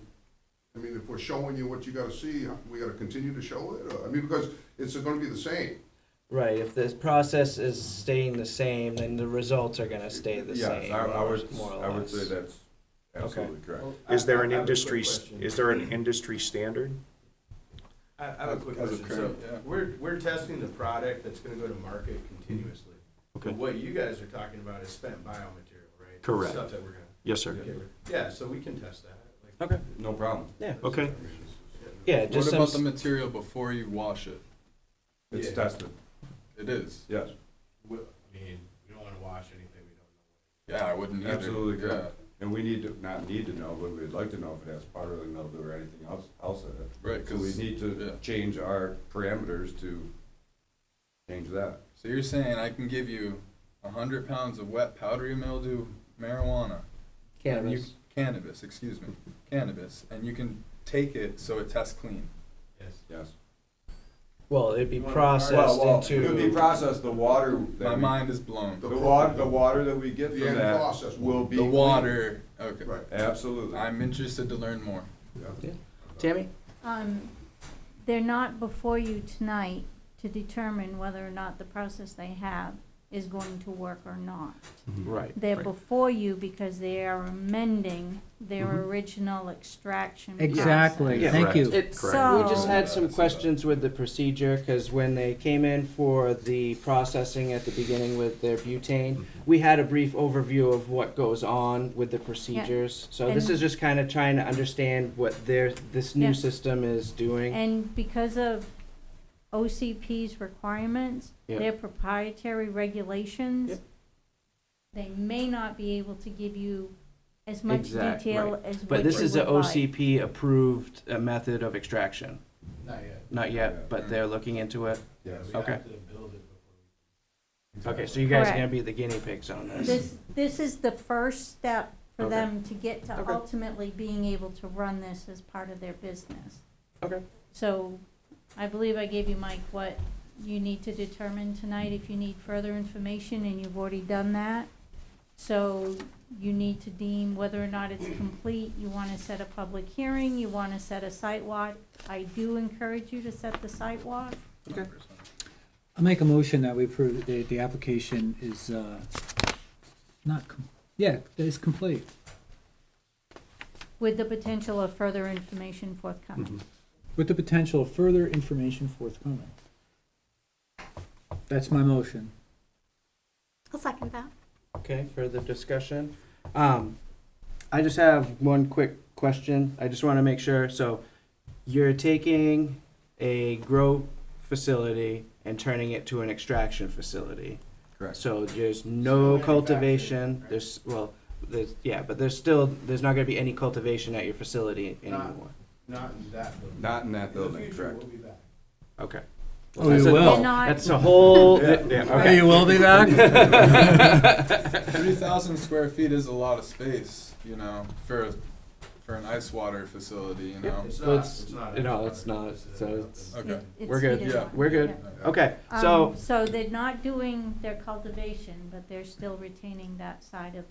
if we're showing you what you gotta see, we gotta continue to show it, or, because it's gonna be the same. Right, if this process is staying the same, then the results are gonna stay the Yes, same, I more would, or I would less. say that's absolutely correct. Is there an industry, is there an industry standard? I have a quick As of question. current, So, yeah. we're testing the product that's gonna go to market continuously. Okay. What you guys are talking about is spent biomaterial, right? Correct. Stuff that we're gonna. Yes, sir. Yeah, so we can test that. Like, Okay, No problem. yeah, Okay. yeah, What just about some, the material before you wash it? It's Yeah. tested, It is. yes. I mean, we don't wanna wash anything we don't know. Yeah, I wouldn't either. Absolutely Yeah. correct. And we need to, not need to know, but we'd like to know if it has powdery mildew or anything else in it. Right, So we 'cause- need to yeah. change our parameters to change that. So you're saying I can give you 100 pounds of wet powdery mildew marijuana, cannabis. cannabis, excuse me, cannabis, and you can take it so it tests clean. Yes. Yes. Well, it'd be You want processed It would be into, processed, the water. that My we- mind is blown. The water that we get The from end that process will be. The clean. water, okay. Right. Absolutely. I'm interested to learn more. Yeah. Tammy? They're not before you tonight to determine whether or not the process they have is going to work or not. Right. They're Right. before you because they are amending their Mhm. original extraction Exactly, Yeah. thank you. It's, Correct. we just had some So- questions with the procedure, cause when they came in for the processing at the beginning with their butane, we had a brief overview of what goes on with the procedures. So this And- is just kinda trying to understand what this new Yeah. system is doing. And because of OCP's requirements, Yep. their proprietary regulations, Yep. they may not be able to give you as much Exact, detail right. as what But this you is a would like. OCP approved method of extraction. Not yet. Not yet, but they're looking into it. Yes. We Okay. have to build it before we. Okay, so you guys are Correct. gonna be the guinea pigs on this. This is the first step for Okay. them to get to Okay. ultimately being able to run this as part of their business. Okay. So I believe I gave you, Mike, what you need to determine tonight if you need further information, and you've already done that. So you need to deem whether or not it's complete. You want to set a public hearing, you want to set a site walk. I do encourage you to set the site walk. Okay. I'll make a motion that we approve that the application is, is complete. With the potential of further information forthcoming. Mhm. With the potential of further information forthcoming. That's my motion. I'll second that. Okay, further discussion. I just have one quick question. I just want to make sure, so you're taking a grow facility and turning it to an extraction facility. Correct. So there's no cultivation, there's not gonna be any cultivation at your facility anymore. Not in that building. Not in that In the building, future, correct. we'll be back. Okay. Oh, That's you a- will? They're not- That's a whole, Yeah. okay. You will be back? 3,000 square feet is a lot of space, you know, for an ice water facility, you know. It's Well, not, it's- it's not. no, it's not, so it's- Okay. We're good. It is Yeah, not. we're good. Yeah. Okay, so, So they're not doing their cultivation, but they're still retaining that side of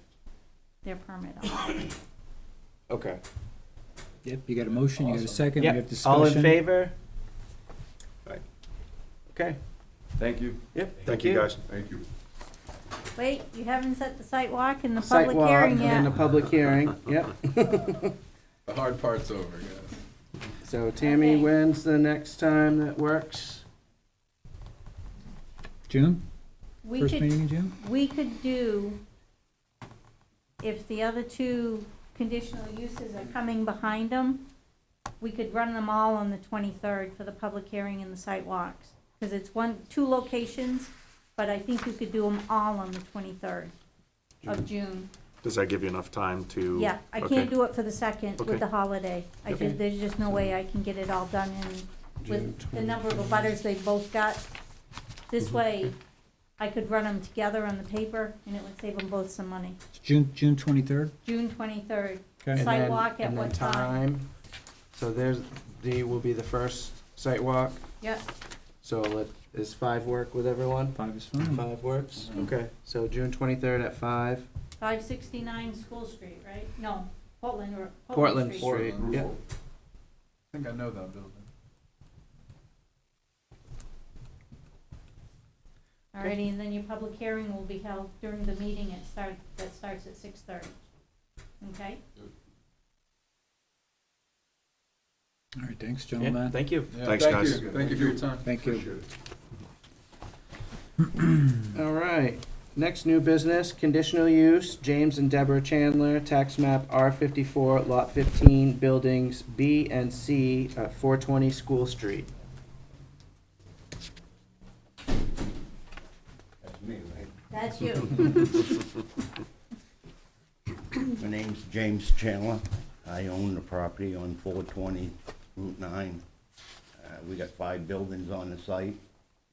their permit on. okay. Yep, you got a motion, you got a second, we Yep, have discussion. all in favor? Right. Okay, Thank you. yep, Thank you, guys. Thank you. Wait, you haven't set the site walk and the Site public walk hearing and the yet. public hearing, yep. The hard part's over, guys. So Tammy, Okay. when's the next time that works? June, We first could, meeting in June? we could do, if the other two conditional uses are coming behind them, we could run them all on the 23rd for the public hearing and the site walks. Because it's two locations, but I think you could do them all on the 23rd of June. Does that give you enough time to? Yeah, I Okay. can't do it for the second Okay. with the holiday. Okay. There's just no way I can get it all done in, June with the number of abutters they've both got. This way, I could run them together on the paper, and it would save them both some money. It's June 23rd? June 23rd, Okay. And then- Sidewalk at and then what time? So will be the first site walk, Yep, so is 5 work with everyone? 5 is fine. 5 works, okay, so June 23rd at 5, 569 School Street, right? No, Portland Portland Street. Street, Portland. yep. I think I know that building. Alrighty, and then your public hearing will be held during the meeting that starts at 6:30. Okay? All right, thanks, Yeah, gentlemen. thank you. Yeah, Thanks, thank guys. you. Thank you for your time. Thank you. Appreciate it. All right, next new business, conditional use, James and Deborah Chandler, tax map R54, lot 15, buildings B and C at 420 School Street. That's me, right? That's you. My name's James Chandler. I own the property on 420 Route 9. We got 5 buildings on the site,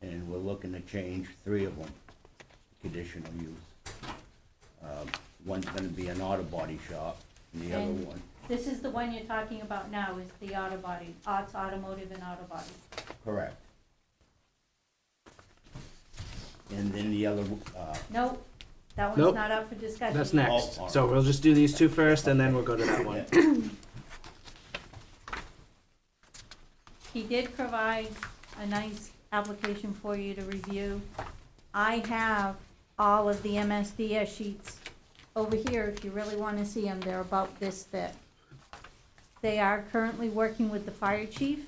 and we're looking to change 3 of them, conditional use. One's gonna be an auto body shop, and the other And- one, This is the one you're talking about now, is the auto body, Arts Automotive and Auto Body. correct. And then the other, Nope, that Nope. one's not up for discussion. That's yet. next, Oh, so we'll just do these two first, and then we'll go to that one. He did provide a nice application for you to review. I have all of the MSDS sheets over here, if you really wanna see them, they're about this thick. They are currently working with the fire chief,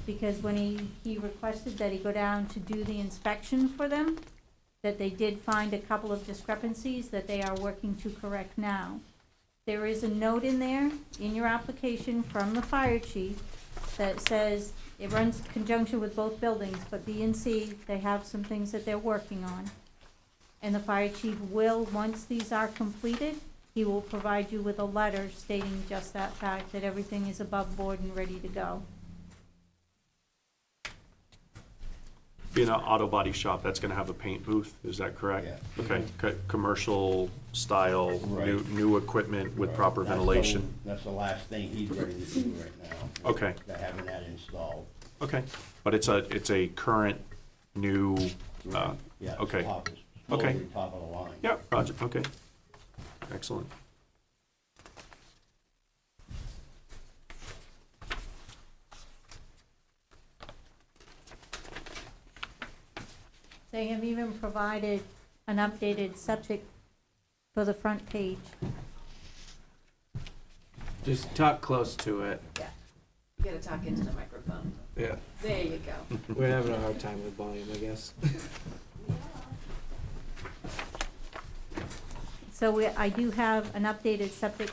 because when he requested that he go down to do the inspection for them, that they did find a couple of discrepancies that they are working to correct now. There is a note in there, in your application from the fire chief, that says it runs in conjunction with both buildings, but B and C, they have some things that they're working on. And the fire chief will, once these are completed, he will provide you with a letter stating just that fact, that everything is above board and ready to go. Being an auto body shop, that's gonna have a paint booth, is that correct? Yeah. Okay, commercial style, Right. new equipment with proper that's the- ventilation. That's the last thing he's ready to do right now. Okay. They're having that installed. Okay, but it's a current, new, Yeah, it's okay. top, it's Okay. totally top of the line. yeah, Roger, okay. Excellent. They have even provided an updated septic for the front page. Just talk close to it. You gotta talk into the microphone. Yeah. There you go. We're having a hard time with volume, I guess. So I do have an updated septic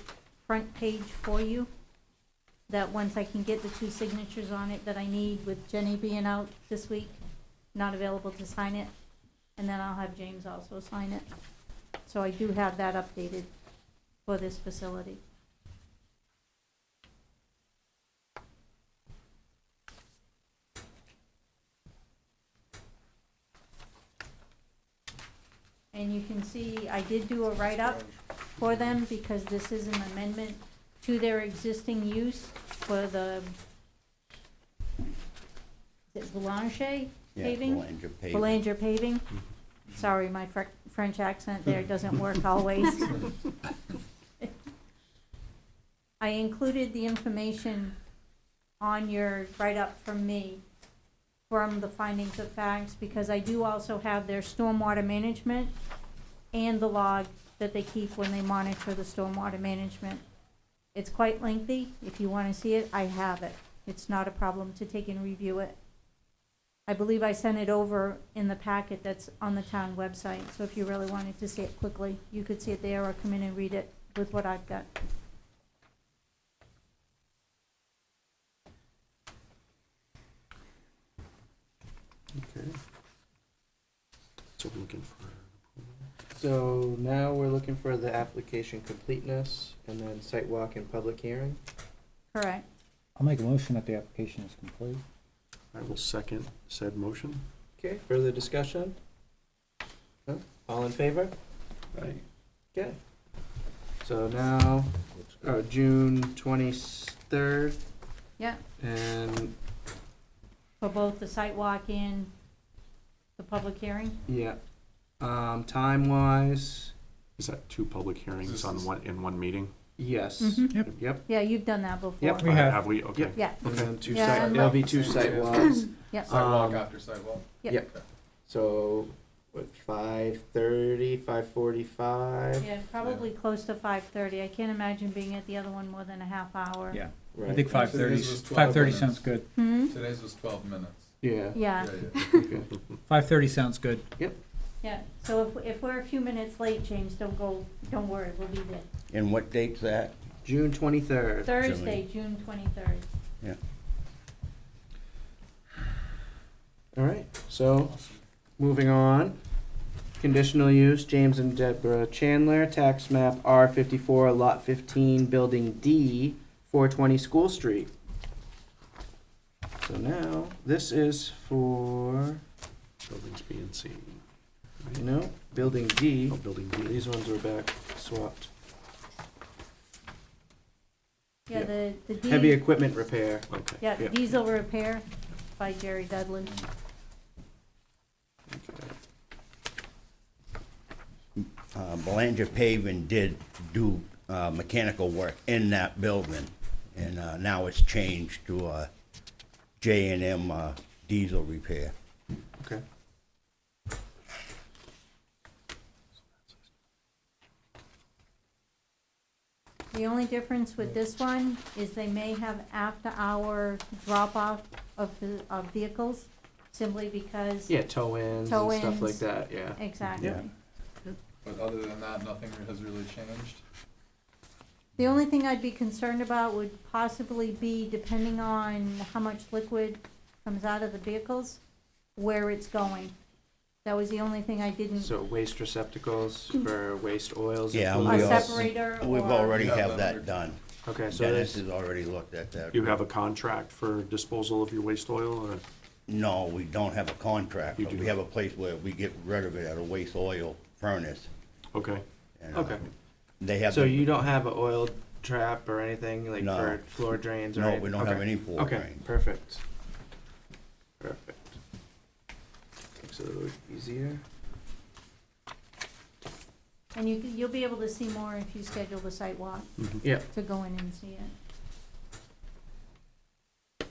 front page for you, that once I can get the 2 signatures on it that I need, with Jenny being out this week, not available to sign it, and then I'll have James also sign it. So I do have that updated for this facility. And you can see, I did do a write-up for them, because this is an amendment to their existing use for the, is it Boulanger Yeah, paving? Belanger paving. Belanger paving. Sorry, my French accent there doesn't work always. I included the information on your write-up from me, from the findings of facts, because I do also have their stormwater management and the log that they keep when they monitor the stormwater management. It's quite lengthy. If you want to see it, I have it. It's not a problem to take and review it. I believe I sent it over in the packet that's on the town website, so if you really wanted to see it quickly, you could see it there or come in and read it with what I've got. Okay. So we're looking for, So now we're looking for the application completeness, and then site walk and public hearing. Correct. I'll make a motion that the application is complete. I will second said motion. Okay, further discussion? No? All in favor? Right. Okay. So now, June 23rd, Yeah, and, for both the site walk and the public hearing. yeah, time-wise, Is that 2 public hearings on in one meeting? yes. Mhm. Yep. Yep, Yeah, you've done that before. Yep. We have. Have we? Okay. Yep. Yeah, and then 2 Yeah, site, and there'll be like- 2 site walks. yep, Sidewalk Um, after sidewalk. yep. Yep. So, what, 5:30, 5:45? Yeah, probably close to 5:30. I can't imagine being at the other one more than a half hour. Yeah, Right. I think 5:30. Today's was 12 5:30 minutes. sounds good. Hmm? Today's was 12 minutes. Yeah. Yeah, Okay. 5:30 sounds good. yeah. So if we're a few minutes late, James, don't worry, we'll be there. And what date's that? June 23rd. Thursday, June 23rd. All right, so, moving on. Conditional use, James and Deborah Chandler, tax map R54, lot 15, building D, 420 School Street. So now, this is for, Buildings B and C. building D. Oh, building D. These ones were back swapped. Yeah, Yeah. the Heavy D, equipment repair. Okay. yeah, diesel repair by Jerry Dudley. Belanger Paving did do mechanical work in that building, and now it's changed to J&M diesel repair. Okay. The only difference with this one is they may have after-hour drop-off of vehicles, simply because. Yeah, tow-ins and stuff like Tow-ins. that, yeah. Exactly. Yeah. But other than that, nothing has really changed. The only thing I'd be concerned about would possibly be, depending on how much liquid comes out of the vehicles, where it's going. That was the only thing I didn't, So waste receptacles for waste oils. Yeah, and a we fluids. also- separator or. We've already Yeah, have that- that done. Okay, so Dennis there's, has already looked at that. You have a contract for disposal of your waste oil, or? No, we don't have a contract, You but do we not. have a place where we get rid of it at a waste oil furnace. Okay. and, Okay. They have. so the- you don't have an oil trap or anything, like No. for floor drains or No, anything? we don't have Okay. any floor Okay, drains. perfect. Perfect. Makes it a little easier. And you'll be able to see more if you schedule the site walk Yeah. to go in and see it.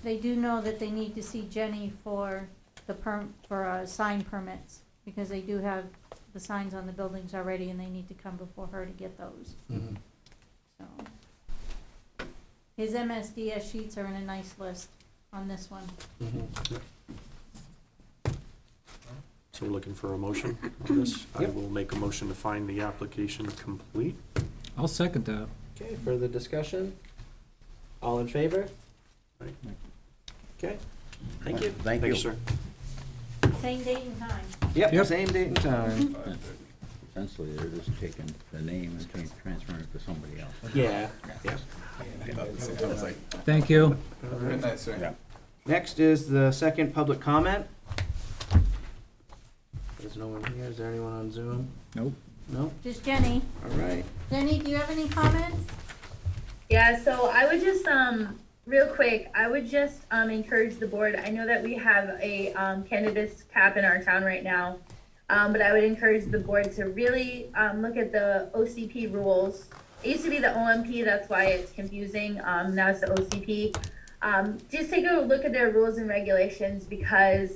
They do know that they need to see Jenny for sign permits, because they do have the signs on the buildings already, and they need to come before her to get those, Mhm. so. His MSDS sheets are in a nice list on this one. Mhm. So we're looking for a motion on this. I Yep. will make a motion to find the application complete. I'll second that. Okay, further discussion? All in favor? Right. Okay, thank you. Thank you. Thanks, sir. Same date and time. Yep, Yep. same date and time. Essentially, they're just taking the name and transferring it to somebody else. Yeah, yeah. Thank you. All Good right. night, sir. Next is the second public comment. There's no one here. Is there anyone on Zoom? Nope. No? Just Jenny. All right. Jenny, do you have any comments? Yeah, so I would just, real quick, I would just, encourage the board, I know that we have a, cannabis cap in our town right now. But I would encourage the board to really, look at the OCP rules. It used to be the OMP, that's why it's confusing, now it's the OCP. Just take a look at their rules and regulations, because,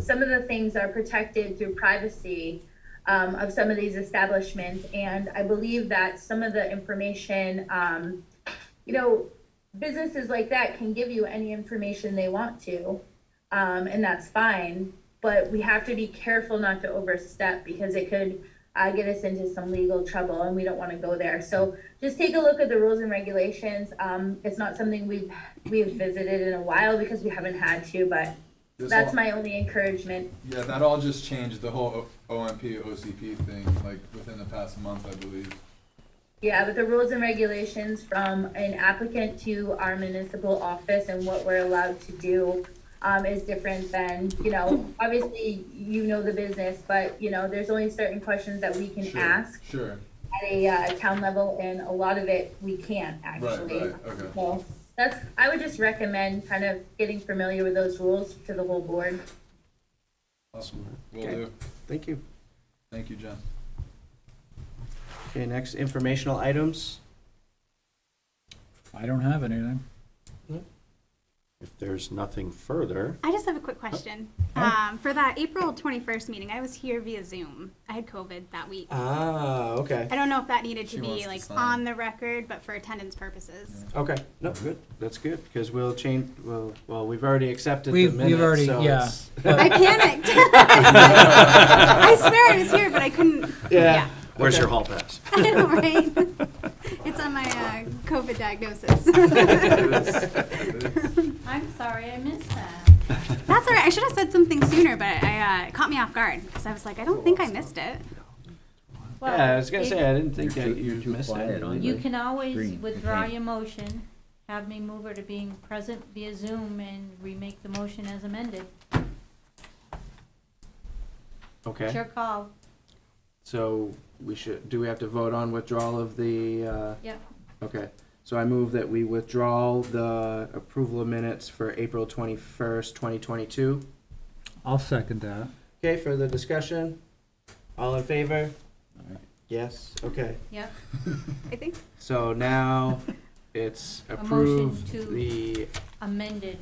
some of the things are protected through privacy, of some of these establishments, and I believe that some of the information, businesses like that can give you any information they want to, and that's fine, but we have to be careful not to overstep, because it could get us into some legal trouble, and we don't want to go there. So just take a look at the rules and regulations. It's not something we've visited in a while, because we haven't had to, but This that's all- my only encouragement. Yeah, that all just changed, the whole OMP, OCP thing, like within the past month, I believe. Yeah, but the rules and regulations from an applicant to our municipal office and what we're allowed to do is different than, obviously, the business, but, there's only certain questions that we can Sure, ask Sure, at a town level, and a lot of it we can't actually. right, okay. So I would just recommend kind of getting familiar with those rules to the whole board. Awesome, will Okay. do. Thank you. Thank you, Jen. Okay, next, informational items. I don't have anything. If there's nothing further, I just have a quick question. For that April 21st meeting, I was here via Zoom. I had COVID that week. Ah, okay. I don't know if that needed to She wants be to like sign. on the record, but for attendance purposes. Okay, no, good, that's good, because we'll change, well, we've already accepted the We've minutes, already, so yeah. it's- I panicked. I swear I was here, but I couldn't. Yeah. where's Okay. your hall pass? I know, right? It's on my COVID diagnosis. I'm sorry, I missed that. That's all right. I should have said something sooner, but it caught me off guard because I was like, I don't think I missed it. Well, Yeah, I was gonna if- say, I didn't think that You're you too missed quiet it. on You the can always screen. withdraw Okay. your motion, have me move her to being present via Zoom and remake the motion as amended. It's Okay, your call. so do we have to vote on withdrawal of the, Yep. okay. So I move that we withdraw the approval of minutes for April 21st, 2022. I'll second that. Okay, further discussion? All in favor? All right. Yes, okay. Yep. I think. So now it's motion approved to- the, Amended.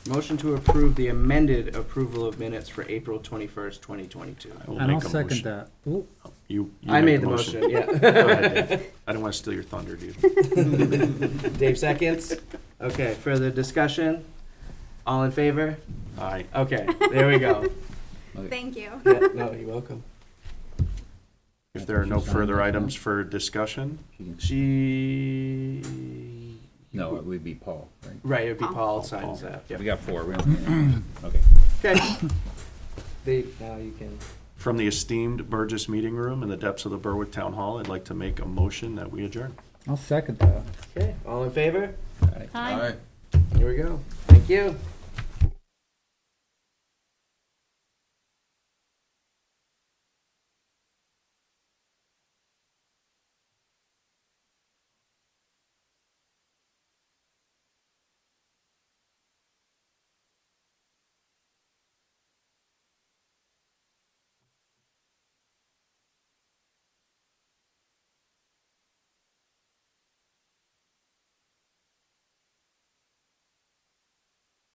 motion to approve the amended approval of minutes for April 21st, 2022. I will And I'll make a second motion. that. Ooh, You I make made the motion, yeah. Go ahead, Dave. I don't want to steal your thunder, dude. Dave seconds? Okay, further discussion? All in favor? Aye. Okay, there we go. Thank you. Yeah, no, you're welcome. If there are no further items for discussion, She, No, it would be Paul, right? right, it'd be Paul. Paul signs Paul. that, We yeah. got four, we only need- okay. Okay. Dave, now you can. from the esteemed Burgess Meeting Room in the depths of the Berwick Town Hall, I'd like to make a motion that we adjourn. I'll second that. Okay, all in favor? Aye. Here we go. Thank you.